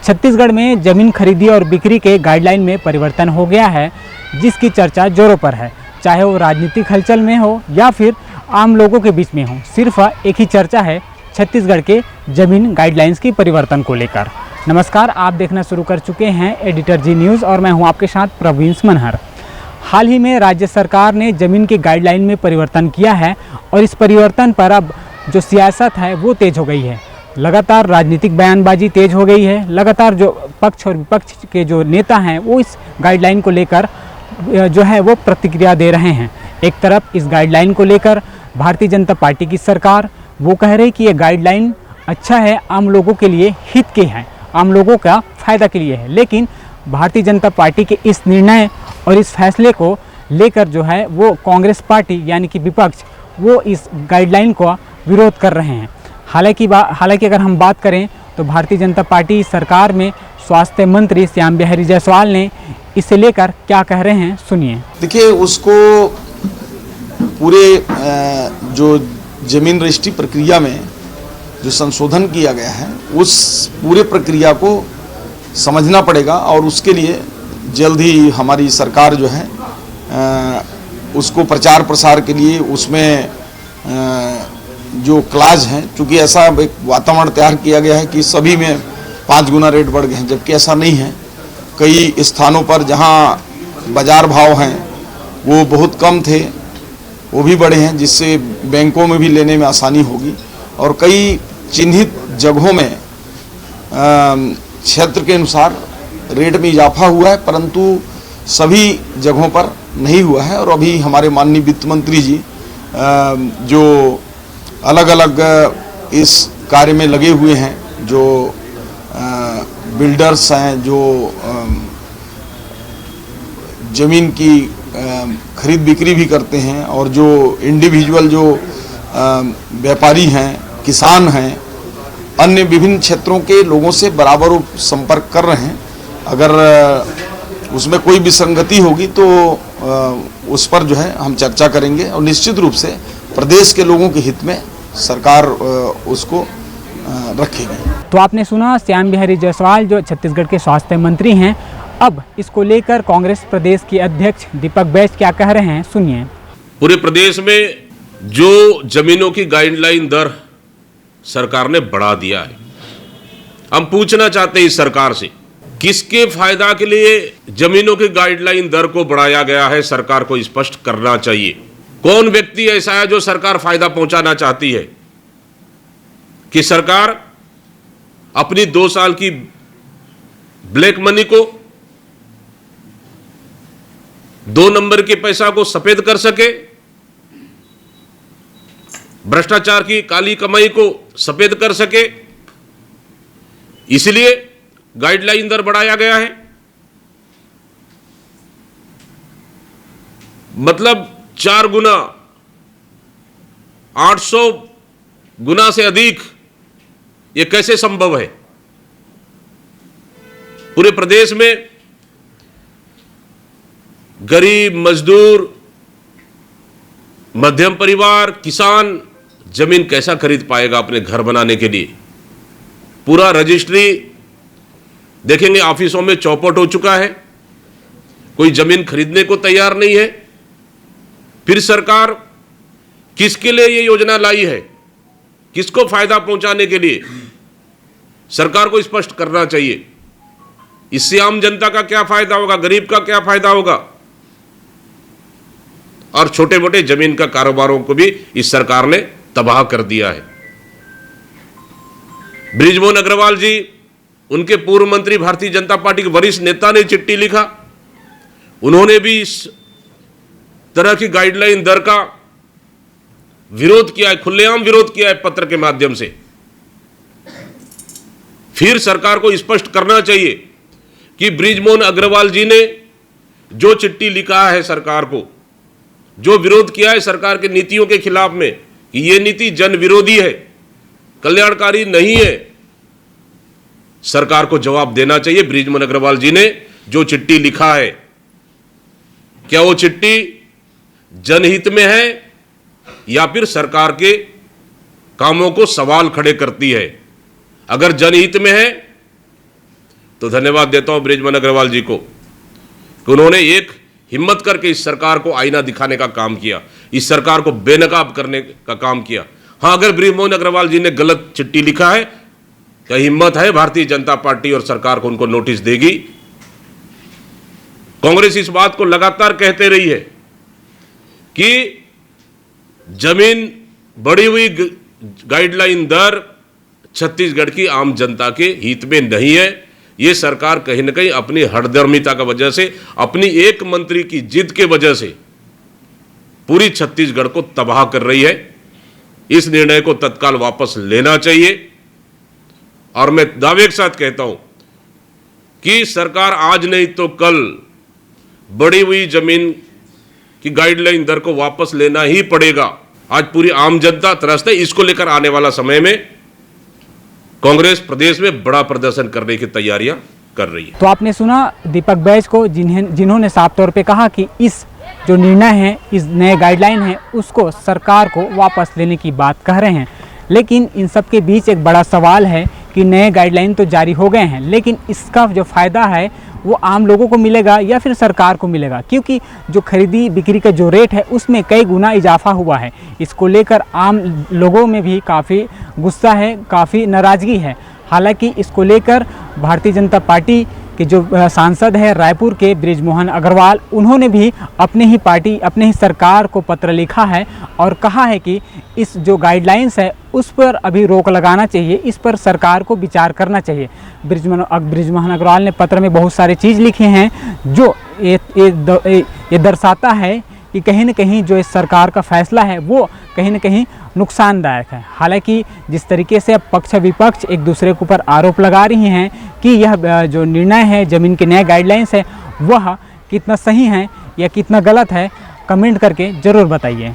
छत्तीसगढ़ में जमीन खरीदी और बिक्री के गाइडलाइन में परिवर्तन हो गया है, जिसकी चर्चा जोरों पर है। चाहे वो राजनीतिक हलचल में हो या फिर आम लोगों के बीच में हो, सिर्फ एक ही चर्चा है छत्तीसगढ़ के जमीन गाइडलाइंस की परिवर्तन को लेकर। नमस्कार, आप देखना शुरू कर चुके हैं एडिटर जी न्यूज़ और मैं हूं आपके साथ प्रवीण मनहर। हाल ही में राज्य सरकार ने जमीन के गाइडलाइन में परिवर्तन किया है और इस परिवर्तन पर अब जो सियासत है वो तेज़ हो गई है। लगातार राजनीतिक बयानबाजी तेज़ हो गई है। लगातार जो पक्ष और विपक्ष के जो नेता हैं वो इस गाइडलाइन को लेकर जो है वो प्रतिक्रिया दे रहे हैं। एक तरफ इस गाइडलाइन को लेकर भारतीय जनता पार्टी की सरकार वो कह रही कि ये गाइडलाइन अच्छा है, आम लोगों के लिए हित के है, आम लोगों का फ़ायदा के लिए है। लेकिन भारतीय जनता पार्टी के इस निर्णय और इस फैसले को लेकर जो है वो कांग्रेस पार्टी यानी कि विपक्ष वो इस गाइडलाइन का विरोध कर रहे हैं। हालांकि अगर हम बात करें तो भारतीय जनता पार्टी सरकार में स्वास्थ्य मंत्री श्याम बिहारी जायसवाल ने इसे लेकर क्या कह रहे हैं, सुनिए। देखिए, उसको पूरे जो जमीन रजिस्ट्री प्रक्रिया में जो संशोधन किया गया है उस पूरे प्रक्रिया को समझना पड़ेगा और उसके लिए जल्द ही हमारी सरकार जो है उसको प्रचार प्रसार के लिए उसमें जो क्लाज हैं, चूँकि ऐसा एक वातावरण तैयार किया गया है कि सभी में 5 गुना रेट बढ़ गए हैं, जबकि ऐसा नहीं है। कई स्थानों पर जहां बाजार भाव हैं वो बहुत कम थे, वो भी बढ़े हैं, जिससे बैंकों में भी लेने में आसानी होगी। और कई चिन्हित जगहों में क्षेत्र के अनुसार रेट में इजाफा हुआ है, परंतु सभी जगहों पर नहीं हुआ है। और अभी हमारे माननीय वित्त मंत्री जी जो अलग अलग इस कार्य में लगे हुए हैं, जो बिल्डर्स हैं, जो जमीन की खरीद बिक्री भी करते हैं, और जो इंडिविजुअल जो व्यापारी हैं, किसान हैं, अन्य विभिन्न क्षेत्रों के लोगों से बराबर संपर्क कर रहे हैं। अगर उसमें कोई विसंगति होगी तो उस पर जो है हम चर्चा करेंगे और निश्चित रूप से प्रदेश के लोगों के हित में सरकार उसको रखेगी। तो आपने सुना श्याम बिहारी जायसवाल जो छत्तीसगढ़ के स्वास्थ्य मंत्री हैं। अब इसको लेकर कांग्रेस प्रदेश के अध्यक्ष दीपक बैज क्या कह रहे हैं, सुनिए। पूरे प्रदेश में जो जमीनों की गाइडलाइन दर सरकार ने बढ़ा दिया है, हम पूछना चाहते हैं इस सरकार से किसके फायदा के लिए जमीनों की गाइडलाइन दर को बढ़ाया गया है, सरकार को स्पष्ट करना चाहिए। कौन व्यक्ति ऐसा है जो सरकार फायदा पहुंचाना चाहती है कि सरकार अपनी 2 साल की ब्लैक मनी को, 2 नंबर के पैसा को सफेद कर सके, भ्रष्टाचार की काली कमाई को सफेद कर सके, इसलिए गाइडलाइन दर बढ़ाया गया है। मतलब 4 गुना, 800 गुना से अधिक, ये कैसे संभव है? पूरे प्रदेश में गरीब, मजदूर, मध्यम परिवार, किसान जमीन कैसा खरीद पाएगा अपने घर बनाने के लिए? पूरा रजिस्ट्री देखेंगे, ऑफिसों में चौपट हो चुका है, कोई जमीन खरीदने को तैयार नहीं है। फिर सरकार किसके लिए ये योजना लाई है, किसको फायदा पहुंचाने के लिए? सरकार को स्पष्ट करना चाहिए। इससे आम जनता का क्या फायदा होगा, गरीब का क्या फायदा होगा, और छोटे मोटे जमीन का कारोबारों को भी इस सरकार ने तबाह कर दिया है। बृजमोहन अग्रवाल जी, उनके पूर्व मंत्री, भारतीय जनता पार्टी के वरिष्ठ नेता ने चिट्ठी लिखा। उन्होंने भी इस तरह की गाइडलाइन दर का विरोध किया है, खुलेआम विरोध किया है पत्र के माध्यम से। फिर सरकार को स्पष्ट करना चाहिए कि बृजमोहन अग्रवाल जी ने जो चिट्ठी लिखा है सरकार को, जो विरोध किया है सरकार के नीतियों के खिलाफ में, कि ये नीति जन विरोधी है, कल्याणकारी नहीं है, सरकार को जवाब देना चाहिए। बृजमोहन अग्रवाल जी ने जो चिट्ठी लिखा है, क्या वो चिट्ठी जनहित में है या फिर सरकार के कामों को सवाल खड़े करती है? अगर जनहित में है तो धन्यवाद देता हूं बृजमोहन अग्रवाल जी को कि उन्होंने एक हिम्मत करके इस सरकार को आईना दिखाने का काम किया, इस सरकार को बेनकाब करने का काम किया। हाँ, अगर बृजमोहन अग्रवाल जी ने गलत चिट्ठी लिखा है तो हिम्मत है भारतीय जनता पार्टी और सरकार को उनको नोटिस देगी। कांग्रेस इस बात को लगातार कहते रही है कि जमीन बढ़ी हुई गाइडलाइन दर छत्तीसगढ़ की आम जनता के हित में नहीं है। ये सरकार कहीं ना कहीं अपनी हठधर्मिता की वजह से, अपनी एक मंत्री की जिद के वजह से पूरी छत्तीसगढ़ को तबाह कर रही है। इस निर्णय को तत्काल वापस लेना चाहिए और मैं दावे के साथ कहता हूं कि सरकार आज नहीं तो कल बढ़ी हुई जमीन की गाइडलाइन दर को वापस लेना ही पड़ेगा। आज पूरी आम जनता त्रस्त है। इसको लेकर आने वाला समय में कांग्रेस प्रदेश में बड़ा प्रदर्शन करने की तैयारियां कर रही है। तो आपने सुना दीपक बैज को, जिन्होंने साफ तौर पे कहा कि इस जो निर्णय है, इस नए गाइडलाइन है, उसको सरकार को वापस लेने की बात कह रहे हैं। लेकिन इन सब के बीच एक बड़ा सवाल है कि नए गाइडलाइन तो जारी हो गए हैं, लेकिन इसका जो फ़ायदा है वो आम लोगों को मिलेगा या फिर सरकार को मिलेगा, क्योंकि जो खरीदी बिक्री का जो रेट है उसमें कई गुना इजाफा हुआ है। इसको लेकर आम लोगों में भी काफ़ी गुस्सा है, काफ़ी नाराज़गी है। हालांकि इसको लेकर भारतीय जनता पार्टी के जो सांसद है रायपुर के बृजमोहन अग्रवाल, उन्होंने भी अपने ही सरकार को पत्र लिखा है और कहा है कि इस जो गाइडलाइंस है उस पर अभी रोक लगाना चाहिए, इस पर सरकार को विचार करना चाहिए। बृजमोहन अग्रवाल ने पत्र में बहुत सारी चीज़ लिखी हैं जो ये दर्शाता है कि कहीं न कहीं जो इस सरकार का फैसला है वो कहीं न कहीं नुकसानदायक है। हालांकि जिस तरीके से अब पक्ष विपक्ष एक दूसरे के ऊपर आरोप लगा रही हैं कि यह जो निर्णय है ज़मीन के नए गाइडलाइंस है वह कितना सही है या कितना गलत है, कमेंट करके ज़रूर बताइए।